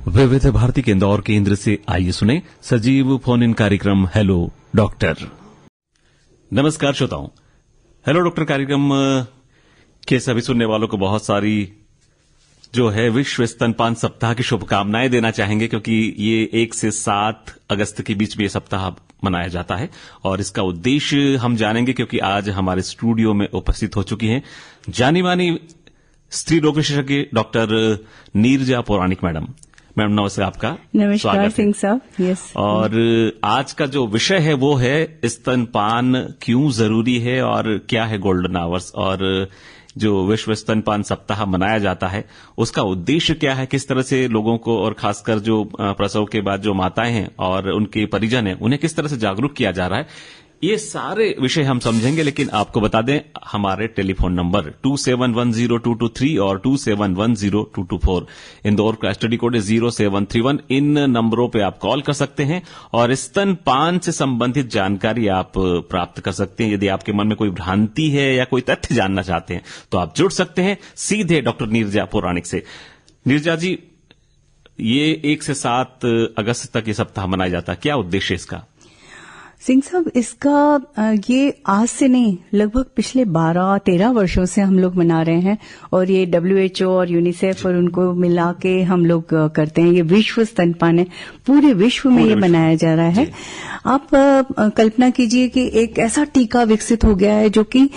विविध भारती के इंदौर केंद्र से आइए सुने सजीव फोन इन कार्यक्रम हेलो डॉक्टर। नमस्कार श्रोताओं, हेलो डॉक्टर कार्यक्रम के सभी सुनने वालों को बहुत सारी जो है विश्व स्तनपान सप्ताह की शुभकामनाएं देना चाहेंगे, क्योंकि ये 1 से 7 अगस्त के बीच में ये सप्ताह मनाया जाता है और इसका उद्देश्य हम जानेंगे, क्योंकि आज हमारे स्टूडियो में उपस्थित हो चुकी हैं जानी मानी स्त्री रोग विशेषज्ञ डॉक्टर नीरजा पौराणिक मैडम। मैम नमस्कार, आपका नमस्कार सिंह साहब। यस। और आज का जो विषय है वो है स्तनपान क्यों जरूरी है और क्या है गोल्डन आवर्स, और जो विश्व स्तनपान सप्ताह मनाया जाता है उसका उद्देश्य क्या है, किस तरह से लोगों को और खासकर जो प्रसव के बाद जो माताएं हैं और उनके परिजन हैं उन्हें किस तरह से जागरूक किया जा रहा है, ये सारे विषय हम समझेंगे। लेकिन आपको बता दें हमारे टेलीफोन नंबर 27102223 और 27102224, इंदौर का स्टडी कोड है 0731। इन नंबरों पे आप कॉल कर सकते हैं और स्तनपान से संबंधित जानकारी आप प्राप्त कर सकते हैं। यदि आपके मन में कोई भ्रांति है या कोई तथ्य जानना चाहते हैं तो आप जुड़ सकते हैं सीधे डॉक्टर नीरजा पौराणिक से। नीरजा जी, ये 1 से 7 अगस्त तक ये सप्ताह मनाया जाता है, क्या उद्देश्य इसका? सिंह साहब, इसका ये आज से नहीं, लगभग पिछले 12-13 वर्षों से हम लोग मना रहे हैं और ये WHO और यूनिसेफ और उनको मिला के हम लोग करते हैं। ये विश्व स्तनपान है, पूरे विश्व में ये मनाया जा रहा है। आप कल्पना कीजिए कि एक ऐसा टीका विकसित हो गया है जो कि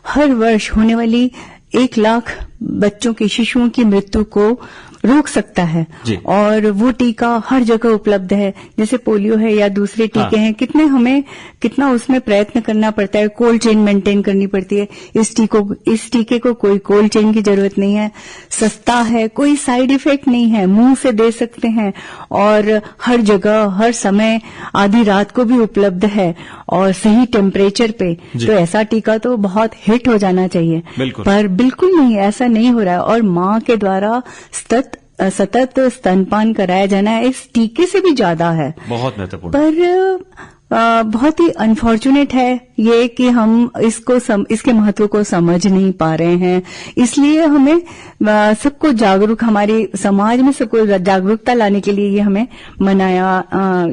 हर वर्ष होने वाली 1 लाख बच्चों की, शिशुओं की मृत्यु को रोक सकता है और वो टीका हर जगह उपलब्ध है। जैसे पोलियो है या दूसरे टीके हैं, कितना उसमें प्रयत्न करना पड़ता है, कोल्ड चेन मेंटेन करनी पड़ती है। इस टीके को कोई कोल्ड चेन की जरूरत नहीं है, सस्ता है, कोई साइड इफेक्ट नहीं है, मुंह से दे सकते हैं और हर जगह हर समय आधी रात को भी उपलब्ध है और सही टेम्परेचर पे। तो ऐसा टीका तो बहुत हिट हो जाना चाहिए, पर बिल्कुल नहीं, ऐसा नहीं हो रहा है। और मां के द्वारा सतत स्तनपान कराया जाना इस टीके से भी ज्यादा है, बहुत महत्वपूर्ण। पर बहुत ही अनफॉर्चुनेट है ये कि हम इसके महत्व को समझ नहीं पा रहे हैं। इसलिए हमें सबको जागरूक, हमारे समाज में सबको जागरूकता लाने के लिए ये हमें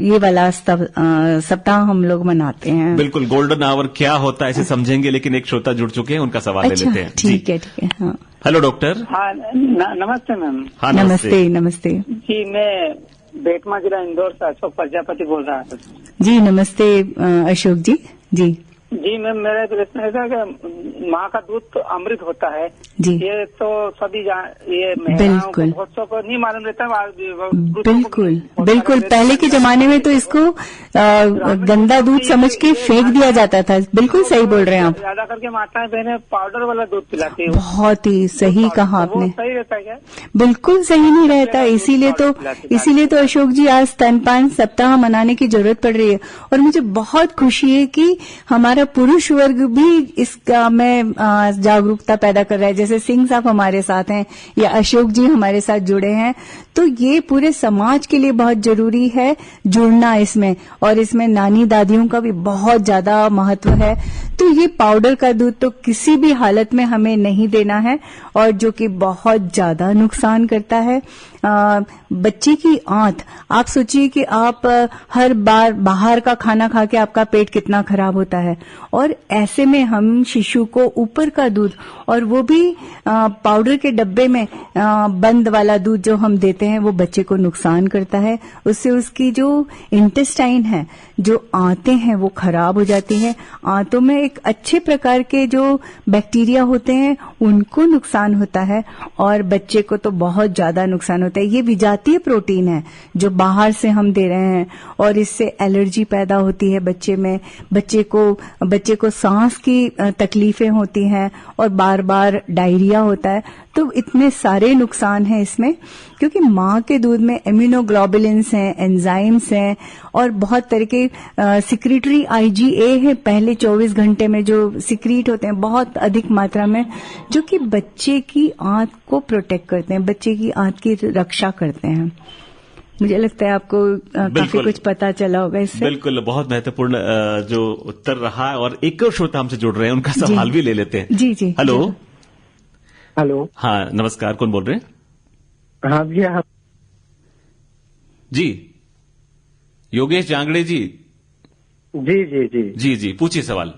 ये वाला सप्ताह हम लोग मनाते हैं। बिल्कुल, गोल्डन आवर क्या होता है इसे समझेंगे, लेकिन एक श्रोता जुड़ चुके हैं, उनका सवाल ले लेते हैं। ठीक है। हाँ, हेलो डॉक्टर। हाँ, नमस्ते मैम। हाँ, नमस्ते। जी, मैं बेटमा जिला इंदौर से अशोक प्रजापति बोल रहा था। जी नमस्ते अशोक जी। जी मैम, मेरा प्रश्न है कि माँ का दूध तो अमृत होता है जी, ये तो सभी ये बिल्कुल बहुतों को नहीं मालूम रहता। बिल्कुल पहले के जमाने में तो इसको गंदा दूध समझ के फेंक दिया जाता था। बिल्कुल सही बोल रहे हैं आप। ज्यादा करके माताएं बहनें पाउडर वाला दूध पिलाती है। बहुत ही सही कहा आपने। सही रहता है क्या? बिल्कुल सही नहीं रहता। इसीलिए तो अशोक जी आज स्तनपान सप्ताह मनाने की जरूरत पड़ रही है और मुझे बहुत खुशी है कि हमारा पुरुष वर्ग भी इसका में जागरूकता पैदा कर रहा है। जैसे सिंह साहब हमारे साथ हैं या अशोक जी हमारे साथ जुड़े हैं, तो ये पूरे समाज के लिए बहुत जरूरी है जुड़ना इसमें, और इसमें नानी दादियों का भी बहुत ज्यादा महत्व है। तो ये पाउडर का दूध तो किसी भी हालत में हमें नहीं देना है, और जो कि बहुत ज्यादा नुकसान करता है। बच्चे की आंत, आप सोचिए कि आप हर बार बाहर का खाना खा के आपका पेट कितना खराब होता है, और ऐसे में हम शिशु को ऊपर का दूध, और वो भी पाउडर के डब्बे में बंद वाला दूध जो हम देते हैं, वो बच्चे को नुकसान करता है। उससे उसकी जो इंटेस्टाइन है, जो आंतें हैं, वो खराब हो जाती हैं। आंतों में एक अच्छे प्रकार के जो बैक्टीरिया होते हैं उनको नुकसान होता है, और बच्चे को तो बहुत ज्यादा नुकसान होता है। ये विजातीय प्रोटीन है जो बाहर से हम दे रहे हैं, और इससे एलर्जी पैदा होती है बच्चे में। बच्चे को सांस की तकलीफें होती हैं और बार बार डायरिया होता है। तो इतने सारे नुकसान हैं इसमें, क्योंकि माँ के दूध में इम्यूनोग्लोबुलिन्स हैं, एंजाइम्स हैं, और बहुत तरह के सिक्रीटरी IgA है पहले 24 घंटे में जो सिक्रीट होते हैं बहुत अधिक मात्रा में, जो कि बच्चे की आंत को प्रोटेक्ट करते हैं, बच्चे की आंत की रक्षा करते हैं। मुझे लगता है आपको काफी कुछ पता चला होगा इससे। बिल्कुल, बहुत महत्वपूर्ण जो उत्तर रहा, और एक और श्रोता हमसे जुड़ रहे हैं, उनका सवाल भी ले लेते हैं। जी। हेलो। हाँ नमस्कार, कौन बोल रहे हैं? हाँ जी, जी योगेश जांगड़े जी। जी जी जी जी जी पूछिए सवाल।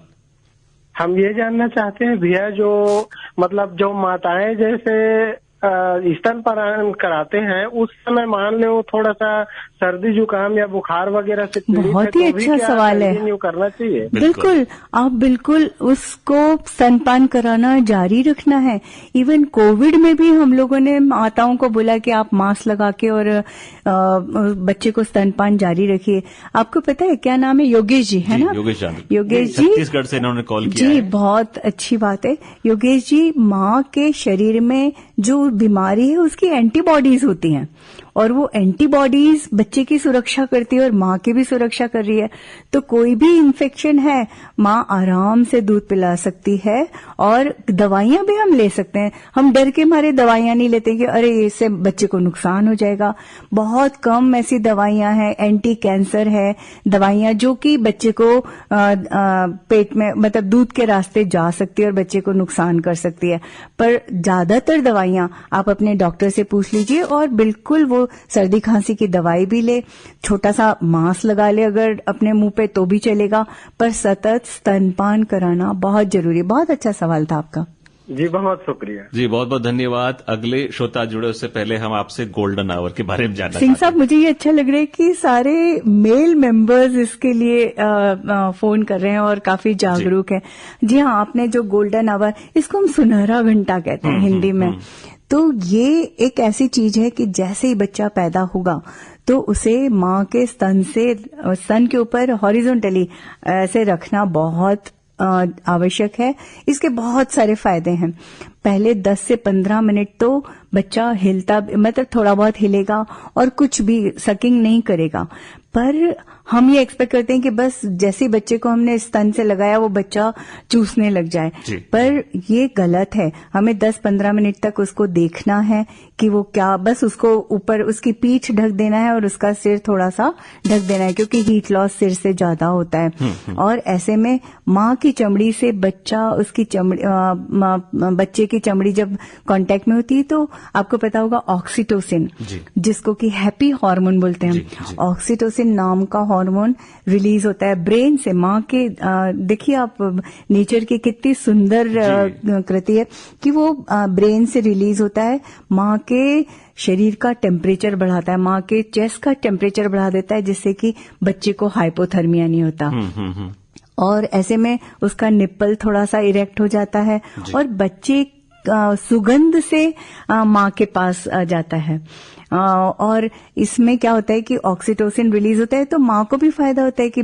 हम ये जानना चाहते हैं भैया, जो मतलब जो माताएं जैसे स्तनपान कराते हैं, उस समय मान लो थोड़ा सा सर्दी जुकाम या बुखार वगैरह से पीड़ित है, बहुत ही तो भी अच्छा क्या सवाल है। कंटिन्यू करना चाहिए? बिल्कुल, आप बिल्कुल उसको स्तनपान कराना जारी रखना है। इवन कोविड में भी हम लोगों ने माताओं को बोला कि आप मास्क लगा के और बच्चे को स्तनपान जारी रखिए। आपको पता है क्या नाम है? योगेश जी है जी, ना? योगेश जांगड़े। योगेश जी छत्तीसगढ़ से इन्होंने कॉल किया जी, है। बहुत अच्छी बात है। योगेश जी, माँ के शरीर में जो बीमारी है उसकी एंटीबॉडीज होती हैं और वो एंटीबॉडीज बच्चे की सुरक्षा करती है और माँ की भी सुरक्षा कर रही है। तो कोई भी इन्फेक्शन है, माँ आराम से दूध पिला सकती है और दवाइयां भी हम ले सकते हैं। हम डर के मारे दवाइयां नहीं लेते कि अरे इससे बच्चे को नुकसान हो जाएगा। बहुत कम ऐसी दवाइयां हैं, एंटी कैंसर है दवाइयां, जो कि बच्चे को पेट में मतलब दूध के रास्ते जा सकती है और बच्चे को नुकसान कर सकती है। पर ज्यादातर दवाइयां आप अपने डॉक्टर से पूछ लीजिए और बिल्कुल वो सर्दी खांसी की दवाई भी ले, छोटा सा मास्क लगा ले अगर अपने मुंह पे तो भी चलेगा, पर सतत स्तनपान कराना बहुत जरूरी है। बहुत अच्छा सवाल था आपका। जी बहुत शुक्रिया जी, बहुत बहुत धन्यवाद। अगले श्रोता जुड़े उससे पहले हम आपसे गोल्डन आवर के बारे में जानना सिंह चाहते साहब, मुझे ये अच्छा लग रहा है कि सारे मेल मेंबर्स इसके लिए फोन कर रहे हैं और काफी जागरूक हैं। जी हाँ, आपने जो गोल्डन आवर, इसको हम सुनहरा घंटा कहते हैं हिंदी में। तो ये एक ऐसी चीज है कि जैसे ही बच्चा पैदा होगा तो उसे माँ के स्तन के ऊपर हॉरिजॉन्टली ऐसे रखना बहुत आवश्यक है। इसके बहुत सारे फायदे हैं। पहले 10 से 15 मिनट तो बच्चा हिलता, मतलब थोड़ा बहुत हिलेगा और कुछ भी सकिंग नहीं करेगा। पर हम ये एक्सपेक्ट करते हैं कि बस जैसे बच्चे को हमने स्तन से लगाया वो बच्चा चूसने लग जाए, पर ये गलत है। हमें 10-15 मिनट तक उसको देखना है कि वो क्या, बस उसको ऊपर उसकी पीठ ढक देना है और उसका सिर थोड़ा सा ढक देना है, क्योंकि हीट लॉस सिर से ज्यादा होता है। और ऐसे में माँ की चमड़ी से बच्चा, उसकी चमड़ी, बच्चे की चमड़ी जब कांटेक्ट में होती है तो आपको पता होगा ऑक्सीटोसिन, जिसको कि हैप्पी हार्मोन बोलते हैं, ऑक्सीटोसिन नाम का हार्मोन रिलीज होता है ब्रेन से। माँ के देखिए आप नेचर की कितनी सुंदर कृति है कि वो ब्रेन से रिलीज होता है, माँ के शरीर का टेम्परेचर बढ़ाता है, माँ के चेस्ट का टेम्परेचर बढ़ा देता है, जिससे कि बच्चे को हाइपोथर्मिया नहीं होता। और ऐसे में उसका निप्पल थोड़ा सा इरेक्ट हो जाता है और बच्चे सुगंध से माँ के पास जाता है। और इसमें क्या होता है कि ऑक्सीटोसिन रिलीज होता है तो माँ को भी फायदा होता है कि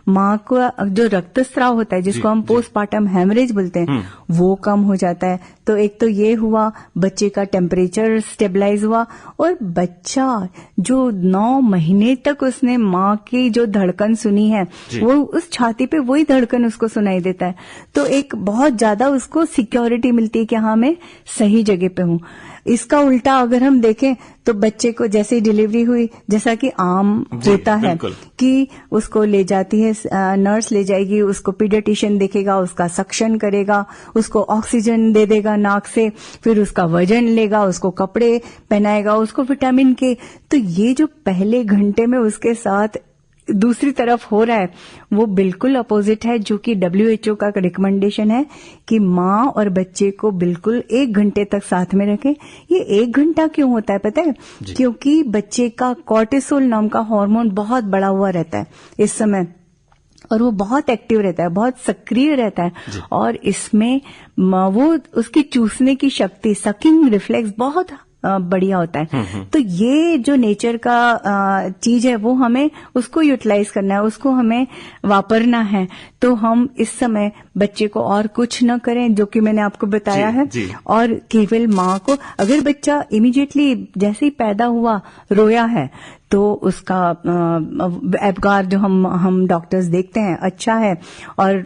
माँ को जो रक्तस्राव होता है, जिसको हम पोस्टपार्टम हेमरेज बोलते हैं, वो कम हो जाता है। तो एक तो ये हुआ, बच्चे का टेम्परेचर स्टेबलाइज हुआ और बच्चा जो 9 महीने तक उसने माँ की जो धड़कन सुनी है, वो उस छाती पे वही धड़कन उसको सुनाई देता है। तो एक बहुत ज्यादा उसको सिक्योरिटी मिलती है कि हाँ मैं सही जगह पे हूँ। इसका उल्टा अगर हम देखें तो बच्चे को जैसे ही डिलीवरी हुई, जैसा कि आम होता है कि उसको ले जाती है नर्स, ले जाएगी, उसको पीडियाट्रिशियन देखेगा, उसका सक्शन करेगा, उसको ऑक्सीजन दे देगा नाक से, फिर उसका वजन लेगा, उसको कपड़े पहनाएगा, उसको विटामिन के। तो ये जो पहले घंटे में उसके साथ दूसरी तरफ हो रहा है वो बिल्कुल अपोजिट है, जो कि WHO का रिकमेंडेशन है कि माँ और बच्चे को बिल्कुल 1 घंटे तक साथ में रखें। ये 1 घंटा क्यों होता है पता है? क्योंकि बच्चे का कॉर्टिसोल नाम का हार्मोन बहुत बढ़ा हुआ रहता है इस समय और वो बहुत एक्टिव रहता है, बहुत सक्रिय रहता है और इसमें वो उसकी चूसने की शक्ति, सकिंग रिफ्लेक्स बहुत बढ़िया होता है। तो ये जो नेचर का चीज है वो हमें उसको यूटिलाइज करना है, उसको हमें वापरना है। तो हम इस समय बच्चे को और कुछ न करें, जो कि मैंने आपको बताया है, और केवल माँ को, अगर बच्चा इमीडिएटली जैसे ही पैदा हुआ रोया है तो उसका एबगार जो हम डॉक्टर्स देखते हैं अच्छा है और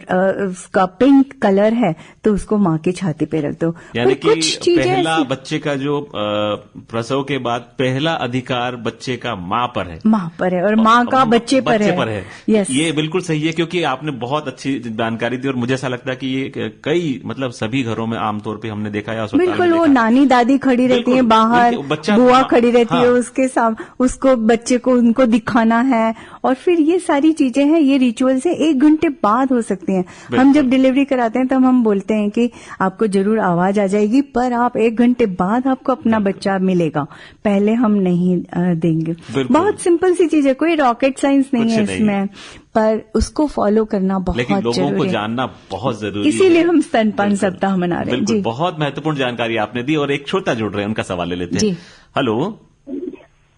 उसका पिंक कलर है तो उसको माँ की छाती पे रख दो। यानी कि पहला बच्चे का जो प्रसव के बाद पहला अधिकार बच्चे का माँ पर है, माँ पर है और माँ का बच्चे पर है। यस, ये बिल्कुल सही है, क्योंकि आपने बहुत बहुत अच्छी जानकारी दी और मुझे ऐसा लगता है कि ये कई मतलब सभी घरों में आमतौर पे हमने देखा है। बिल्कुल, वो नानी दादी खड़ी रहती है बाहर, बुआ खड़ी रहती है, उसके साथ उसको बच्चे को उनको दिखाना है, और फिर ये सारी चीजें हैं, ये रिचुअल्स है 1 घंटे बाद हो सकती हैं। हम जब डिलीवरी कराते हैं तब हम बोलते हैं कि आपको जरूर आवाज आ जाएगी, पर आप 1 घंटे बाद आपको अपना बच्चा मिलेगा, पहले हम नहीं देंगे। बहुत सिंपल सी चीज है, कोई रॉकेट साइंस नहीं है इसमें, पर उसको फॉलो करना बहुत जरूरी है। लोगों को जानना बहुत जरूरी है, इसीलिए हम स्तनपान सप्ताह मना रहे हैं। जी, बहुत महत्वपूर्ण जानकारी आपने दी। और एक श्रोता जुड़ रहे हैं, उनका सवाल ले लेते हैं। हेलो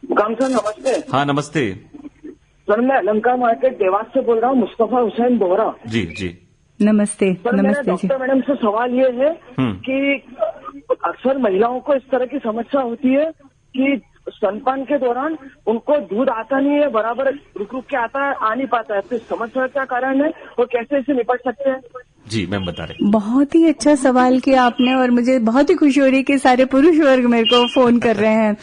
सर, नमस्ते। हाँ, नमस्ते सर, मैं अलंकार मार्केट देवास से बोल रहा हूँ, मुस्तफा हुसैन बोहरा। जी जी, नमस्ते। सर, मेरा डॉक्टर मैडम से सवाल ये है कि अक्सर महिलाओं को इस तरह की समस्या होती है कि स्तनपान के दौरान उनको दूध आता नहीं है, बराबर रुक रुक के आता है, आ नहीं पाता है, तो इस समस्या का कारण है और कैसे इसे निपट सकते हैं? जी, मैम बता रहे। बहुत ही अच्छा सवाल किया आपने, और मुझे बहुत ही खुशी हो रही है कि सारे पुरुष वर्ग मेरे को फोन कर रहे हैं।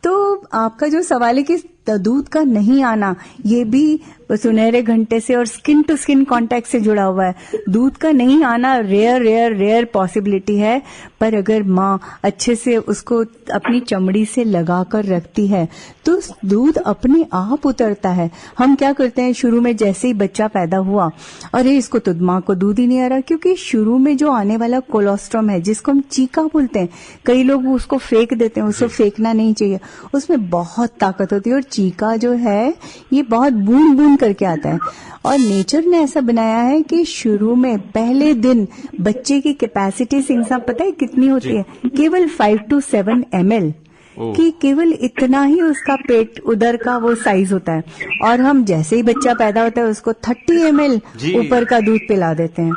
तो आपका जो सवाल है कि दूध का नहीं आना, ये भी सुनहरे घंटे से और स्किन टू स्किन कांटेक्ट से जुड़ा हुआ है। दूध का नहीं आना रेयर पॉसिबिलिटी है, पर अगर माँ अच्छे से उसको अपनी चमड़ी से लगाकर रखती है तो दूध अपने आप उतरता है। हम क्या करते हैं, शुरू में जैसे ही बच्चा पैदा हुआ, अरे इसको तो माँ को दूध ही नहीं आ रहा, क्योंकि शुरू में जो आने वाला कोलोस्ट्रम है, जिसको हम चीका बोलते हैं, कई लोग उसको फेंक देते हैं, उसको फेंकना नहीं चाहिए, उसमें बहुत ताकत होती है। और चीका जो है ये बहुत बूंद बूंद करके आता है, और नेचर ने ऐसा बनाया है कि शुरू में पहले दिन बच्चे की कैपेसिटी सिंह साहब पता है कितनी होती है? केवल 5 to 7 ml कि केवल इतना ही उसका पेट उधर का वो साइज होता है, और हम जैसे ही बच्चा पैदा होता है उसको 30 ml ऊपर का दूध पिला देते हैं,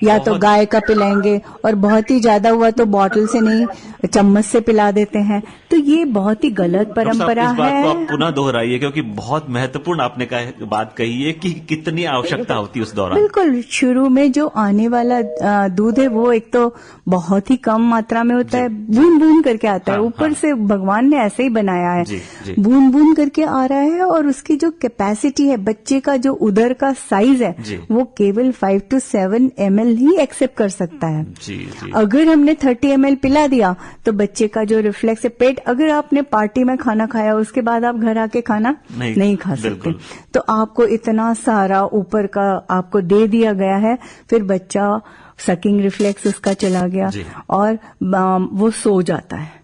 या तो गाय का पिलाएंगे, और बहुत ही ज्यादा हुआ तो बॉटल से नहीं चम्मच से पिला देते हैं। तो ये बहुत ही गलत परंपरा है। बात को आप पुनः दोहराइए, क्योंकि बहुत महत्वपूर्ण आपने बात कही है कि कितनी आवश्यकता होती है उस दौरान। बिल्कुल, शुरू में जो आने वाला दूध है वो एक तो बहुत ही कम मात्रा में होता है, बूंद बूंद करके आता है, ऊपर से भगवान ने ऐसे ही बनाया है, बूंद बूंद करके आ रहा है, और उसकी जो कैपेसिटी है, बच्चे का जो उदर का साइज है, वो केवल 5 to 7 ml ही एक्सेप्ट कर सकता है। अगर हमने 30 ml पिला दिया तो बच्चे का जो रिफ्लेक्स है, पेट, अगर आपने पार्टी में खाना खाया उसके बाद आप घर आके खाना नहीं खा सकते, तो आपको इतना सारा ऊपर का आपको दे दिया गया है, फिर बच्चा सकिंग रिफ्लेक्स उसका चला गया और वो सो जाता है।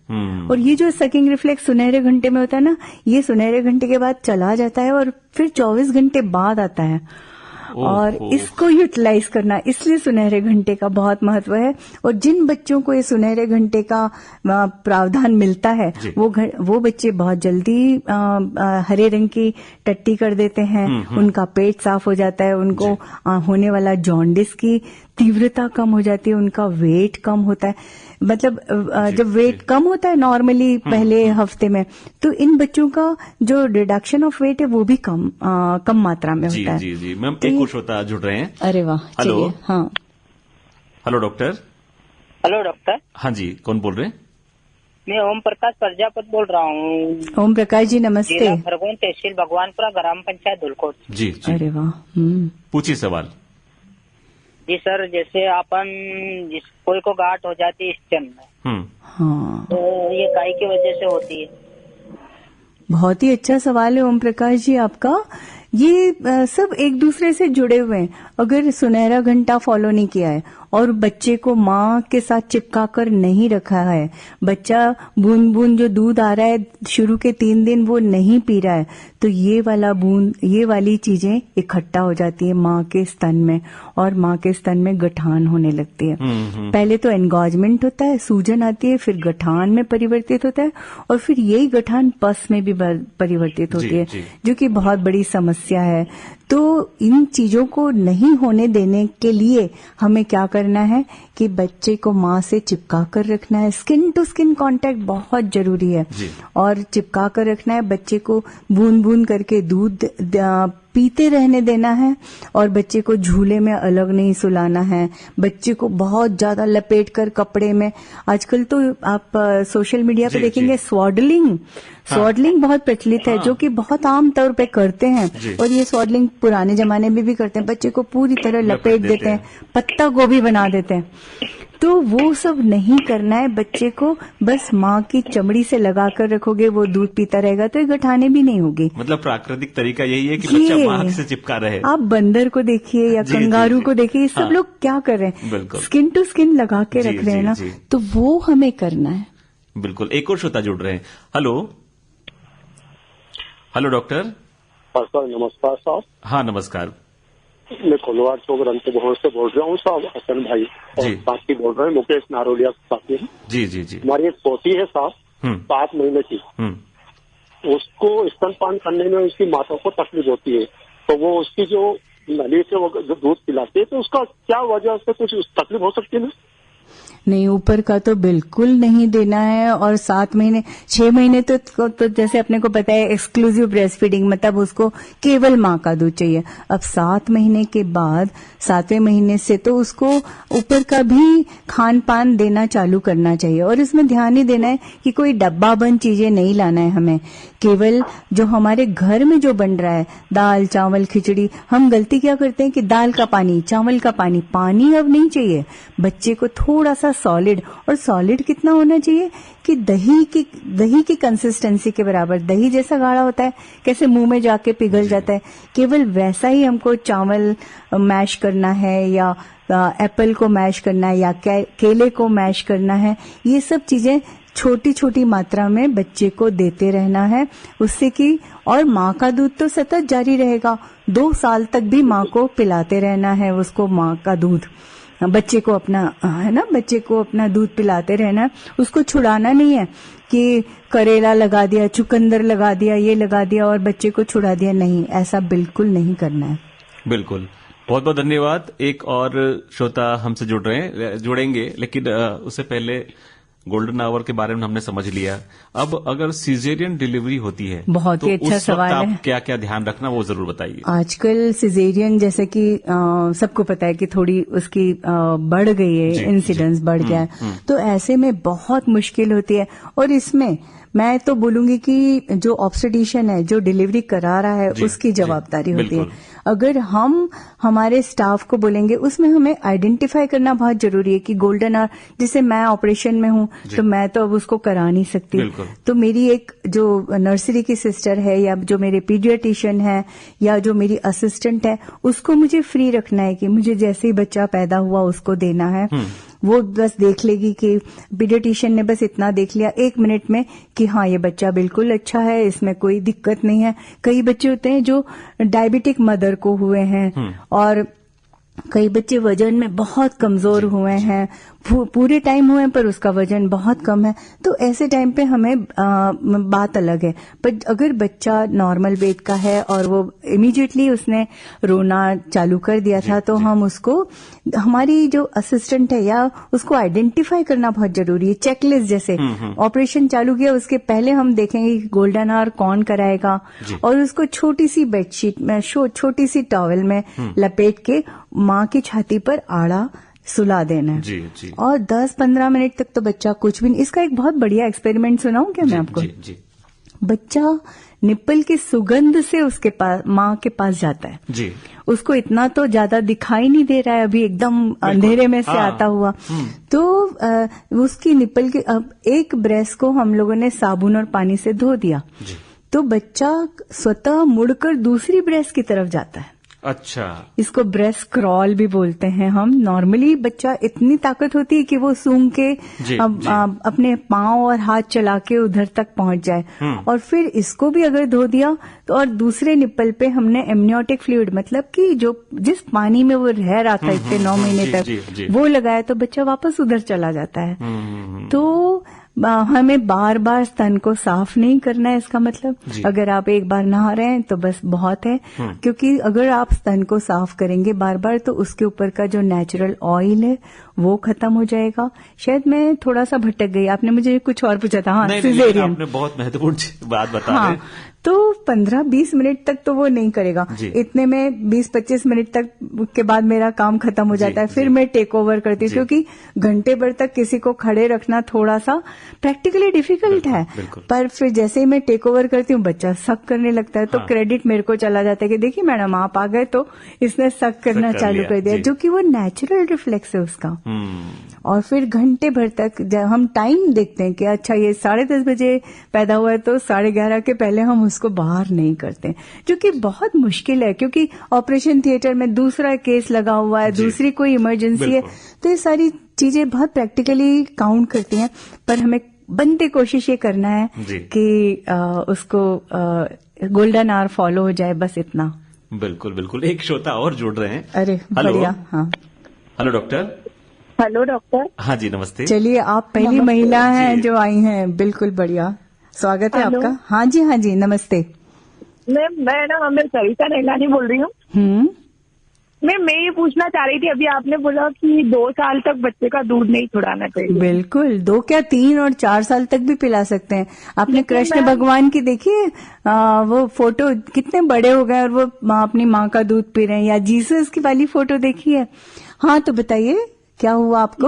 और ये जो सकिंग रिफ्लेक्स सुनहरे घंटे में होता है ना, ये सुनहरे घंटे के बाद चला जाता है और फिर 24 घंटे बाद आता है, और इसको यूटिलाइज करना, इसलिए सुनहरे घंटे का बहुत महत्व है। और जिन बच्चों को ये सुनहरे घंटे का प्रावधान मिलता है, वो बच्चे बहुत जल्दी हरे रंग की टट्टी कर देते हैं, उनका पेट साफ हो जाता है, उनको होने वाला जॉन्डिस की तीव्रता कम हो जाती है, उनका वेट कम होता है। मतलब जब वेट कम होता है नॉर्मली पहले हफ्ते में, तो इन बच्चों का जो रिडक्शन ऑफ वेट है वो भी कम मात्रा में होता है। जी मैम, एक कुछ होता जुड़ रहे हैं। अरे वाह, हेलो। हाँ, हेलो डॉक्टर। Hello doctor. हाँ जी, कौन बोल रहे हैं? मैं ओम प्रकाश प्रजापति बोल रहा हूँ। ओम प्रकाश जी नमस्ते। खरगोन तहसील भगवानपुरा, ग्राम पंचायत धुलकोट। जी। अरे वाह, पूछिए सवाल। जी सर, जैसे अपन कोई को गांठ हो जाती है स्तन में, हाँ, तो ये काय की वजह से होती है? बहुत ही अच्छा सवाल है ओम प्रकाश जी आपका। ये सब एक दूसरे से जुड़े हुए हैं। अगर सुनहरा घंटा फॉलो नहीं किया है और बच्चे को माँ के साथ चिपका कर नहीं रखा है, बच्चा बूंद बूंद जो दूध आ रहा है शुरू के 3 दिन वो नहीं पी रहा है, तो ये वाली चीजें इकट्ठा हो जाती है माँ के स्तन में, और माँ के स्तन में गठान होने लगती है। पहले तो एनगॉजमेंट होता है, सूजन आती है, फिर गठान में परिवर्तित होता है, और फिर यही गठान पस में भी परिवर्तित होती है, जो कि बहुत बड़ी समस्या है। तो इन चीजों को नहीं होने देने के लिए हमें क्या करना है कि बच्चे को माँ से चिपका कर रखना है। स्किन टू स्किन कांटेक्ट बहुत जरूरी है, और चिपका कर रखना है। बच्चे को बूंद बूंद करके दूध पीते रहने देना है और बच्चे को झूले में अलग नहीं सुलाना है, बच्चे को बहुत ज्यादा लपेट कर कपड़े में। आजकल तो आप सोशल मीडिया पे देखेंगे स्वॉडलिंग बहुत प्रचलित है, जो कि बहुत आम तौर पे करते हैं। और ये स्वॉडलिंग पुराने जमाने में भी करते हैं, बच्चे को पूरी तरह लपेट देते हैं, पत्ता गोभी बना देते हैं। तो वो सब नहीं करना है बच्चे को। बस माँ की चमड़ी से लगा कर रखोगे, वो दूध पीता रहेगा तो ये गठाने भी नहीं होगी। मतलब प्राकृतिक तरीका यही है कि बच्चा माँ से चिपका रहे। आप बंदर को देखिए या कंगारू को देखिए, ये सब लोग क्या कर रहे हैं, स्किन टू स्किन लगा के रख रहे हैं ना, तो वो हमें करना है। बिल्कुल। एक और श्रोता जुड़ रहे हैं। Hello doctor. सर नमस्कार साहब। हाँ नमस्कार। मैं कोलवाड़ चौक रंगभवन से बोल रहा हूँ साहब, हसन भाई और साथी बोल रहे हैं, मुकेश नारोलिया साथी हैं। जी। हमारी एक पोती है साहब, 7 महीने की। उसको स्तनपान करने में उसकी माता को तकलीफ होती है, तो वो उसकी जो नली से वो जो दूध पिलाती है, तो उसका क्या वजह से कुछ तकलीफ हो सकती है ना? नहीं, ऊपर का तो बिल्कुल नहीं देना है। और 7 महीने 6 महीने तो जैसे अपने को पता है एक्सक्लूसिव ब्रेस्ट फीडिंग, मतलब उसको केवल माँ का दूध चाहिए। अब 7 महीने के बाद 7वें महीने से तो उसको ऊपर का भी खान पान देना चालू करना चाहिए। और इसमें ध्यान ही देना है कि कोई डब्बा बंद चीजें नहीं लाना है हमें, केवल जो हमारे घर में जो बन रहा है, दाल चावल खिचड़ी। हम गलती क्या करते हैं कि दाल का पानी, चावल का पानी अब नहीं चाहिए बच्चे को, थोड़ा सा सॉलिड। और सॉलिड कितना होना चाहिए कि दही की कंसिस्टेंसी के बराबर। दही जैसा गाढ़ा होता है, कैसे मुंह में जाके पिघल जाता है, केवल वैसा ही हमको चावल मैश करना है या एप्पल को मैश करना है या केले को मैश करना है। ये सब चीजें छोटी छोटी मात्रा में बच्चे को देते रहना है, उससे कि और माँ का दूध तो सतत जारी रहेगा। 2 साल तक भी माँ को पिलाते रहना है उसको, माँ का दूध बच्चे को अपना है ना, बच्चे को अपना दूध पिलाते रहना है। उसको छुड़ाना नहीं है कि करेला लगा दिया, चुकंदर लगा दिया, ये लगा दिया और बच्चे को छुड़ा दिया, नहीं, ऐसा बिल्कुल नहीं करना है। बिल्कुल। बहुत बहुत धन्यवाद। एक और श्रोता हमसे जुड़ेंगे, लेकिन उससे पहले गोल्डन आवर के बारे में हमने समझ लिया। अब अगर सिजेरियन डिलीवरी होती है, बहुत ही अच्छा सवाल है, आप क्या क्या ध्यान रखना वो जरूर बताइए। आजकल सिजेरियन जैसे कि सबको पता है कि थोड़ी उसकी बढ़ गई है, इंसिडेंस बढ़ गया है, तो ऐसे में बहुत मुश्किल होती है। और इसमें मैं तो बोलूंगी कि जो ऑब्स्टेट्रिशियन है, जो डिलीवरी करा रहा है, उसकी जवाबदारी होती है। अगर हम हमारे स्टाफ को बोलेंगे, उसमें हमें आइडेंटिफाई करना बहुत जरूरी है कि गोल्डन आवर, जैसे मैं ऑपरेशन में हूं तो मैं तो अब उसको करा नहीं सकती, तो मेरी एक जो नर्सरी की सिस्टर है या जो मेरे पीडियाट्रिशियन है या जो मेरी असिस्टेंट है, उसको मुझे फ्री रखना है कि मुझे जैसे ही बच्चा पैदा हुआ उसको देना है। वो बस देख लेगी कि पीडियाट्रिशियन ने बस इतना देख लिया 1 मिनट में कि हाँ ये बच्चा बिल्कुल अच्छा है, इसमें कोई दिक्कत नहीं है। कई बच्चे होते हैं जो डायबिटिक मदर को हुए हैं और कई बच्चे वजन में बहुत कमजोर हुए हैं, पूरे टाइम हुए पर उसका वजन बहुत कम है, तो ऐसे टाइम पे हमें बात अलग है। पर अगर बच्चा नॉर्मल वेट का है और वो इमीडिएटली उसने रोना चालू कर दिया था, तो हम उसको, हमारी जो असिस्टेंट है या उसको आइडेंटिफाई करना बहुत जरूरी है। चेकलिस्ट जैसे ऑपरेशन चालू किया उसके पहले हम देखेंगे कि गोल्डन आवर कौन कराएगा और उसको छोटी सी बेडशीट में, छोटी सी टॉवल में लपेट के माँ की छाती पर आड़ा सुला देना है। जी। और 10-15 मिनट तक तो बच्चा कुछ भी नहीं। इसका एक बहुत बढ़िया एक्सपेरिमेंट सुनाऊं क्या मैं आपको? जी। बच्चा निप्पल की सुगंध से उसके पास, माँ के पास जाता है जी। उसको इतना तो ज्यादा दिखाई नहीं दे रहा है अभी, एकदम अंधेरे में से आता हुआ, तो उसकी निप्पल की अब एक ब्रेस्ट को हम लोगों ने साबुन और पानी से धो दिया, तो बच्चा स्वतः मुड़कर दूसरी ब्रेस्ट की तरफ जाता है। अच्छा, इसको ब्रेस्ट क्रॉल भी बोलते हैं हम। नॉर्मली बच्चा इतनी ताकत होती है कि वो सूंघ के अपने पांव और हाथ चला के उधर तक पहुंच जाए। और फिर इसको भी अगर धो दिया तो, और दूसरे निप्पल पे हमने एमनियोटिक फ्लूइड, मतलब कि जो जिस पानी में वो रह रहा था इतने 9 महीने तक, वो लगाया तो बच्चा वापस उधर चला जाता है। तो हमें बार बार स्तन को साफ नहीं करना है, इसका मतलब अगर आप एक बार नहा रहे हैं तो बस बहुत है, क्योंकि अगर आप स्तन को साफ करेंगे बार बार तो उसके ऊपर का जो नेचुरल ऑयल है वो खत्म हो जाएगा। शायद मैं थोड़ा सा भटक गई, आपने मुझे कुछ और पूछा था। हाँ, सिजेरियन, आपने बहुत महत्वपूर्ण बात बता रहे हैं। तो 15-20 मिनट तक तो वो नहीं करेगा। इतने में 20-25 मिनट तक के बाद मेरा काम खत्म हो जाता है। फिर मैं टेक ओवर करती हूँ, क्योंकि घंटे भर तक किसी को खड़े रखना थोड़ा सा प्रैक्टिकली डिफिकल्ट है। पर फिर जैसे ही मैं टेक ओवर करती हूँ, बच्चा सक करने लगता है, तो क्रेडिट मेरे को चला जाता है कि देखिए मैडम आप आ गए तो इसने सक करना चालू कर दिया, जो कि वो नेचुरल रिफ्लेक्स है उसका। और फिर घंटे भर तक जब हम टाइम देखते हैं कि अच्छा ये 10:30 बजे पैदा हुआ है, तो 11:30 के पहले हम उसको बाहर नहीं करते, जो कि बहुत मुश्किल है, क्योंकि ऑपरेशन थिएटर में दूसरा केस लगा हुआ है, दूसरी कोई इमरजेंसी है। तो ये सारी चीजें बहुत प्रैक्टिकली काउंट करती हैं। पर हमें बनते कोशिश ये करना है कि उसको गोल्डन आवर फॉलो हो जाए, बस इतना। बिल्कुल बिल्कुल। एक श्रोता और जुड़ रहे हैं। अरे बढ़िया। हाँ, हेलो डॉक्टर। Hello doctor. हाँ जी, नमस्ते। चलिए, आप पहली महिला हैं जो आई हैं। बिल्कुल बढ़िया, स्वागत है आपका। हाँ जी, नमस्ते मैम। मैं सविता नैलानी बोल रही हूँ। मैम, मैं ये पूछना चाह रही थी, अभी आपने बोला कि 2 साल तक बच्चे का दूध नहीं छुड़ाना चाहिए। बिल्कुल, 2 क्या 3 और 4 साल तक भी पिला सकते हैं। आपने कृष्ण भगवान की देखिए वो फोटो, कितने बड़े हो गए और वो अपनी माँ का दूध पी रहे हैं। या जीसस की वाली फोटो देखी है। हाँ, तो बताइए क्या हुआ आपको?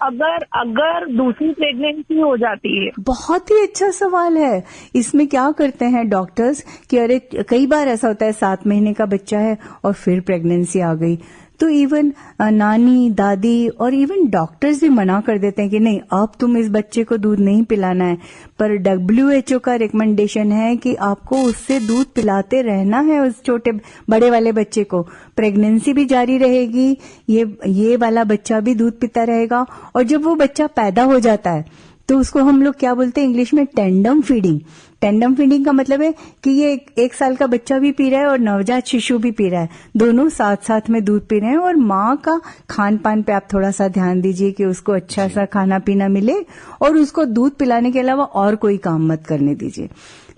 अगर दूसरी प्रेगनेंसी हो जाती है। बहुत ही अच्छा सवाल है। इसमें क्या करते हैं डॉक्टर्स कि अरे कई बार ऐसा होता है 7 महीने का बच्चा है और फिर प्रेगनेंसी आ गई, तो इवन नानी दादी और इवन डॉक्टर्स भी मना कर देते हैं कि नहीं, अब तुम इस बच्चे को दूध नहीं पिलाना है। पर WHO का रिकमेंडेशन है कि आपको उससे दूध पिलाते रहना है, उस छोटे बड़े वाले बच्चे को। प्रेगनेंसी भी जारी रहेगी, ये वाला बच्चा भी दूध पीता रहेगा। और जब वो बच्चा पैदा हो जाता है तो उसको हम लोग क्या बोलते हैं इंग्लिश में, टेंडम फीडिंग। टेंडम फीडिंग का मतलब है कि ये 1 साल का बच्चा भी पी रहा है और नवजात शिशु भी पी रहा है, दोनों साथ साथ में दूध पी रहे हैं। और माँ का खान पान पे आप थोड़ा सा ध्यान दीजिए कि उसको अच्छा सा खाना पीना मिले, और उसको दूध पिलाने के अलावा और कोई काम मत करने दीजिए।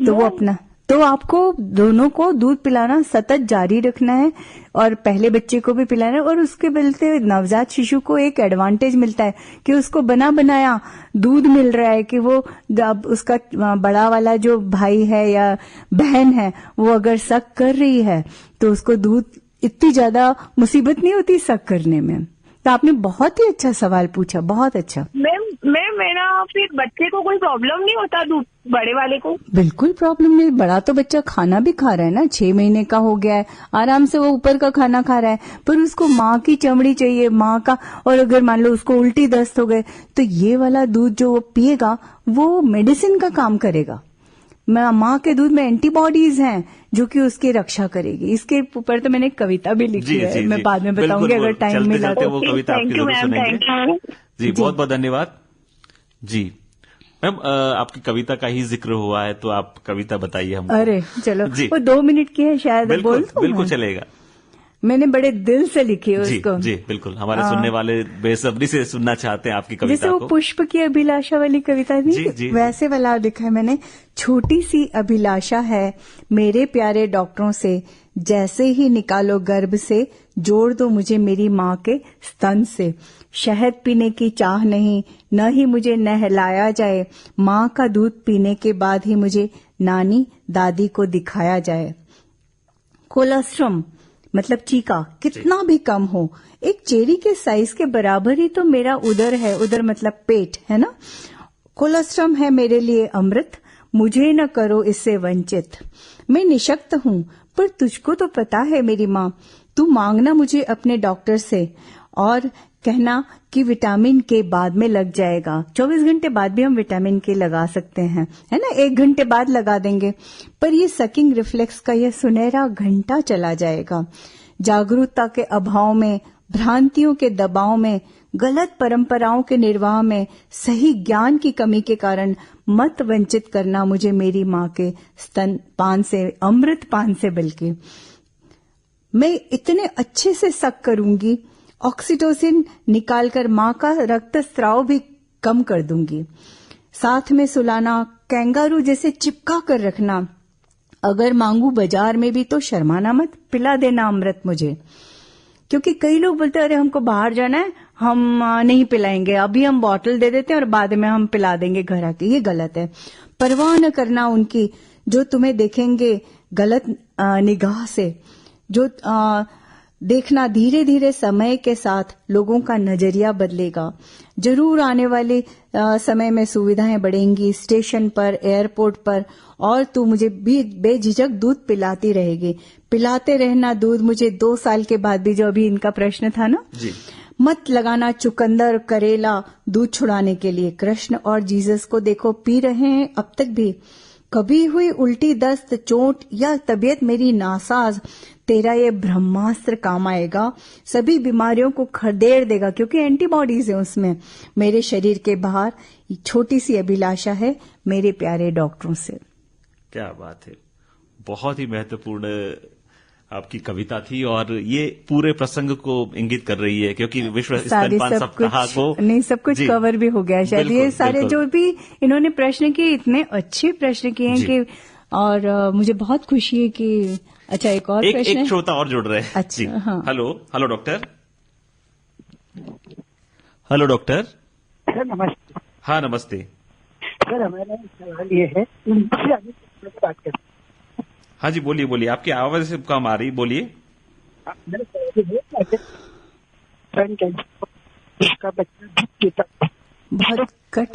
तो वो अपना, तो आपको दोनों को दूध पिलाना सतत जारी रखना है, और पहले बच्चे को भी पिलाना है। और उसके मिलते नवजात शिशु को एक एडवांटेज मिलता है कि उसको बना बनाया दूध मिल रहा है, कि वो अब उसका बड़ा वाला जो भाई है या बहन है, वो अगर सक कर रही है तो उसको दूध इतनी ज्यादा मुसीबत नहीं होती सक करने में। तो आपने बहुत ही अच्छा सवाल पूछा, बहुत अच्छा। मैम मेरा फिर बच्चे को कोई प्रॉब्लम नहीं होता दूध, बड़े वाले को? बिल्कुल प्रॉब्लम नहीं। बड़ा तो बच्चा खाना भी खा रहा है ना, 6 महीने का हो गया है, आराम से वो ऊपर का खाना खा रहा है, पर उसको माँ की चमड़ी चाहिए, माँ का। और अगर मान लो उसको उल्टी दस्त हो गए, तो ये वाला दूध जो वो पिएगा वो मेडिसिन का काम करेगा। माँ के दूध में एंटीबॉडीज हैं जो कि उसकी रक्षा करेगी। इसके ऊपर तो मैंने एक कविता भी लिखी है, मैं बाद में बताऊंगी अगर टाइम मिला तो। वो कविता आपकी जरूर सुनेंगे। जी, बहुत बहुत धन्यवाद। जी मैम, आपकी कविता का ही जिक्र हुआ है तो आप कविता बताइए हमको। अरे चलो, वो 2 मिनट की है शायद, बोल दूं? बिल्कुल चलेगा। मैंने बड़े दिल से लिखी है उसको। जी बिल्कुल, हमारे सुनने वाले बेसब्री से सुनना चाहते हैं आपकी कविता जैसे वो पुष्प की अभिलाषा वाली कविता थी, वैसे वाला लिखा है मैंने। छोटी सी अभिलाषा है मेरे प्यारे डॉक्टरों से, जैसे ही निकालो गर्भ से, जोड़ दो मुझे मेरी माँ के स्तन से। शहद पीने की चाह नहीं, न ही मुझे नहलाया जाए, माँ का दूध पीने के बाद ही मुझे नानी दादी को दिखाया जाए। कोलेस्ट्रॉल मतलब चीका कितना भी कम हो, एक चेरी के साइज के बराबर ही तो मेरा उदर है, उदर मतलब पेट है ना। कोलेस्ट्रॉल है मेरे लिए अमृत, मुझे न करो इससे वंचित। मैं निशक्त हूँ पर तुझको तो पता है मेरी माँ, तू मांगना मुझे अपने डॉक्टर से और कहना कि विटामिन के बाद में लग जाएगा। 24 घंटे बाद भी हम विटामिन के लगा सकते हैं, है ना, 1 घंटे बाद लगा देंगे, पर ये सकिंग रिफ्लेक्स का ये सुनहरा घंटा चला जाएगा। जागरूकता के अभाव में, भ्रांतियों के दबाव में, गलत परंपराओं के निर्वाह में, सही ज्ञान की कमी के कारण मत वंचित करना मुझे मेरी माँ के स्तन पान से, अमृत पान से। बल्कि मैं इतने अच्छे से सक करूंगी, ऑक्सीटोसिन निकालकर माँ का रक्त स्राव भी कम कर दूंगी। साथ में सुलाना, कैंगारू जैसे चिपका कर रखना, अगर मांगू बाजार में भी तो शर्माना मत, पिला देना अमृत मुझे। क्योंकि कई लोग बोलते हैं अरे हमको बाहर जाना है, हम नहीं पिलाएंगे, अभी हम बॉटल दे देते हैं और बाद में हम पिला देंगे घर आके। ये गलत है। परवाह न करना उनकी, जो तुम्हें देखेंगे गलत निगाह से, जो देखना धीरे धीरे समय के साथ लोगों का नजरिया बदलेगा। जरूर आने वाले समय में सुविधाएं बढ़ेंगी स्टेशन पर, एयरपोर्ट पर, और तू मुझे भी बेझिझक दूध पिलाती रहेगी। पिलाते रहना दूध मुझे 2 साल के बाद भी, जो अभी इनका प्रश्न था ना जी। मत लगाना चुकंदर करेला दूध छुड़ाने के लिए। कृष्ण और जीसस को देखो पी रहे हैं अब तक भी। कभी हुई उल्टी, दस्त, चोट या तबीयत मेरी नासाज, तेरा ये ब्रह्मास्त्र काम आएगा, सभी बीमारियों को खदेड़ देगा, क्योंकि एंटीबॉडीज है उसमें। मेरे शरीर के बाहर छोटी सी अभिलाषा है मेरे प्यारे डॉक्टरों से। क्या बात है, बहुत ही महत्वपूर्ण आपकी कविता थी, और ये पूरे प्रसंग को इंगित कर रही है, क्योंकि विश्व स्तनपान सप्ताह को नहीं सब कुछ कवर भी हो गया शायद। ये सारे जो भी इन्होंने प्रश्न किए, इतने अच्छे प्रश्न किए हैं कि, और मुझे बहुत खुशी है कि अच्छा एक और प्रश्न, एक श्रोता और जुड़ रहे हैं। अच्छा, हाँ। Hello doctor. Hello doctor. Sir नमस्ते। हाँ नमस्ते सर, हमारा सवाल ये है, बात करते। हाँ जी, बोलिए, आपकी आवाज से कम आ रही, बोलिए।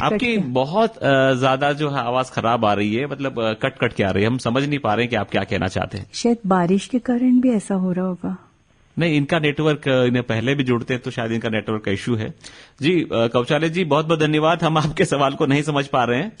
आपकी बहुत ज्यादा जो है आवाज खराब आ रही है, मतलब कट के आ रही है, हम समझ नहीं पा रहे हैं कि आप क्या कहना चाहते हैं। शायद बारिश के कारण भी ऐसा हो रहा होगा। नहीं, इनका नेटवर्क, इन्हें पहले भी जुड़ते हैं तो शायद इनका नेटवर्क का इश्यू है। जी कौचाले जी, बहुत बहुत धन्यवाद। हम आपके सवाल को नहीं समझ पा रहे हैं।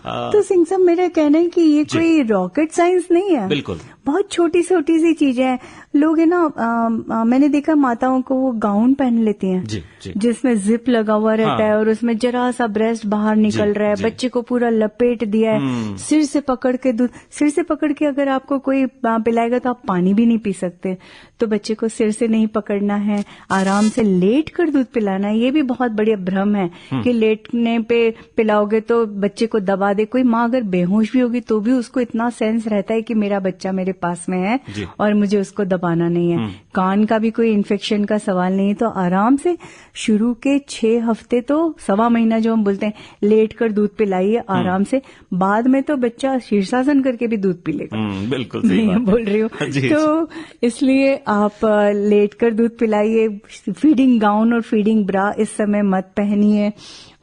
तो सिंह साहब, मेरा कहना है कि ये कोई रॉकेट साइंस नहीं है, बिल्कुल बहुत छोटी छोटी सी चीजें हैं। लोग है ना, मैंने देखा माताओं को वो गाउन पहन लेती हैं जी। जिसमें जिप लगा हुआ रहता है और उसमें जरा सा ब्रेस्ट बाहर निकल रहा है, बच्चे को पूरा लपेट दिया है, सिर से पकड़ के दूध, सिर से पकड़ के अगर आपको कोई पिलाएगा तो आप पानी भी नहीं पी सकते। तो बच्चे को सिर से नहीं पकड़ना है, आराम से लेट कर दूध पिलाना है। ये भी बहुत बड़ी भ्रम है कि लेटने पे पिलाओगे तो बच्चे को दबा दे। कोई माँ अगर बेहोश भी होगी तो भी उसको इतना सेंस रहता है कि मेरा बच्चा मेरे पास में है और मुझे उसको दबाना नहीं है। कान का भी कोई इन्फेक्शन का सवाल नहीं, तो आराम से शुरू के 6 हफ्ते तो 1.25 महीना जो हम बोलते हैं लेट कर दूध पिलाइए आराम से। बाद में तो बच्चा शीर्षासन करके भी दूध पी लेगा। बिल्कुल सही बात बोल रही हूँ। तो इसलिए आप लेट कर दूध पिलाइए। फीडिंग गाउन और फीडिंग ब्रा इस समय मत पहनिए,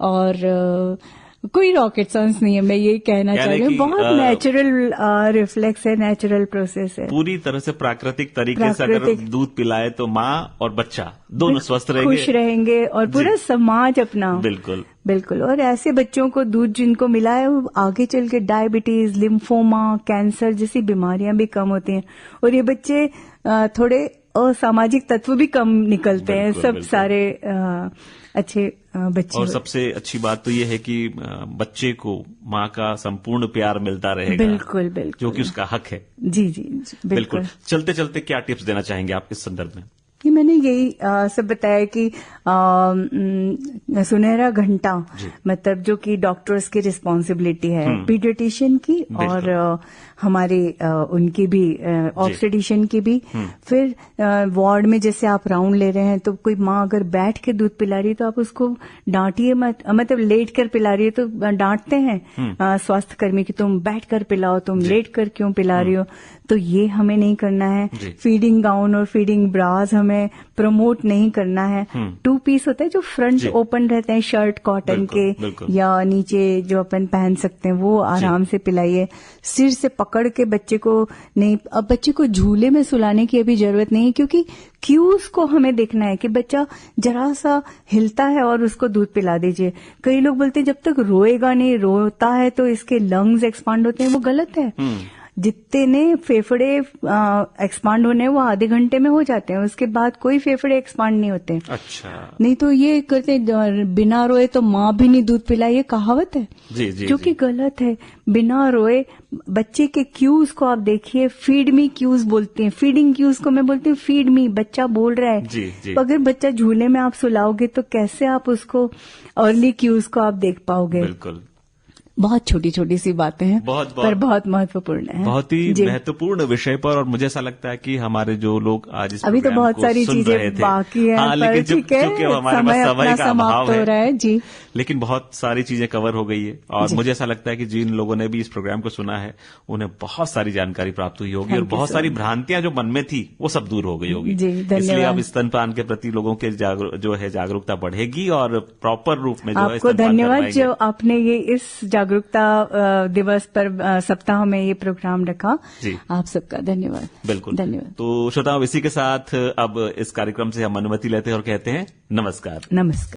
और कोई रॉकेट साइंस नहीं है, मैं ये कहना चाह रही हूँ। बहुत नेचुरल रिफ्लेक्स है, नेचुरल प्रोसेस है, पूरी तरह से प्राकृतिक तरीके से अगर दूध पिलाए तो माँ और बच्चा दोनों स्वस्थ रहेंगे, खुश रहेंगे, और पूरा समाज अपना। बिल्कुल। और ऐसे बच्चों को दूध जिनको मिला है वो आगे चल के डायबिटीज, लिम्फोमा, कैंसर जैसी बीमारियां भी कम होती हैं, और ये बच्चे थोड़े असामाजिक तत्व भी कम निकलते हैं। सब सारे अच्छे बच्चे। और सबसे अच्छी बात तो ये है कि बच्चे को माँ का संपूर्ण प्यार मिलता रहेगा। बिल्कुल, जो कि उसका हक है। जी, बिल्कुल। चलते चलते क्या टिप्स देना चाहेंगे आप इस संदर्भ में? कि मैंने यही सब बताया कि सुनहरा घंटा, मतलब जो कि डॉक्टर्स की रिस्पॉन्सिबिलिटी है, पीडियाट्रिशियन की और हमारे उनकी भी, ऑब्स्टेट्रिशियन की भी। फिर वार्ड में जैसे आप राउंड ले रहे हैं तो कोई माँ अगर बैठ के दूध पिला रही है तो आप उसको डांटिए मत, मतलब लेट कर पिला रही है तो डांटते हैं स्वास्थ्य कर्मी की, तुम बैठ कर पिलाओ, तुम लेट कर क्यों पिला रही हो। तो ये हमें नहीं करना है। फीडिंग गाउन और फीडिंग ब्रास हमें प्रमोट नहीं करना है। 2 पीस होता है जो फ्रंट ओपन रहते हैं, शर्ट कॉटन के, या नीचे जो अपन पहन सकते हैं, वो आराम से पिलाइए। सिर से पकड़ के बच्चे को नहीं, अब बच्चे को झूले में सुलाने की अभी जरूरत नहीं है, क्योंकि क्यूज को हमें देखना है कि बच्चा जरा सा हिलता है और उसको दूध पिला दीजिए। कई लोग बोलते हैं जब तक रोएगा नहीं, रोता है तो इसके लंग्स एक्सपांड होते हैं, वो गलत है। जितने फेफड़े एक्सपांड होने वो आधे घंटे में हो जाते हैं, उसके बाद कोई फेफड़े एक्सपांड नहीं होते। अच्छा। नहीं तो ये करते बिना रोए तो माँ भी नहीं दूध पिलाए, ये कहावत है जो कि गलत है। बिना रोए बच्चे के क्यूज को आप देखिए, फीड मी क्यूज बोलते हैं, फीडिंग क्यूज को मैं बोलती हूँ फीड मी। बच्चा बोल रहा है, तो अगर बच्चा झूले में आप सुलाओगे तो कैसे आप उसको अर्ली क्यूज को आप देख पाओगे। बिल्कुल। बहुत छोटी छोटी सी बातें हैं, पर बहुत महत्वपूर्ण है। बहुत ही महत्वपूर्ण विषय पर, और मुझे ऐसा लगता है कि हमारे जो लोग आज इस अभी तो बहुत सारी चीजें बाकी है, हाँ, लेकिन चूंकि हमारे पास समय का अभाव है जी, लेकिन बहुत सारी चीजें कवर हो गई है। और मुझे ऐसा लगता है कि जिन लोगों ने भी इस प्रोग्राम को सुना है उन्हें बहुत सारी जानकारी प्राप्त हुई होगी, और बहुत सारी भ्रांतियां जो मन में थी वो सब दूर हो गई होगी। इसलिए अब स्तनपान के प्रति लोगों के जो है जागरूकता बढ़ेगी, और प्रॉपर रूप में जो है आपको धन्यवाद जो आपने ये इस जागरूकता दिवस पर सप्ताह में ये प्रोग्राम रखा। आप सबका धन्यवाद। बिल्कुल, धन्यवाद। तो श्रोताओं, इसी के साथ अब इस कार्यक्रम से हम अनुमति लेते हैं और कहते हैं नमस्कार। नमस्कार।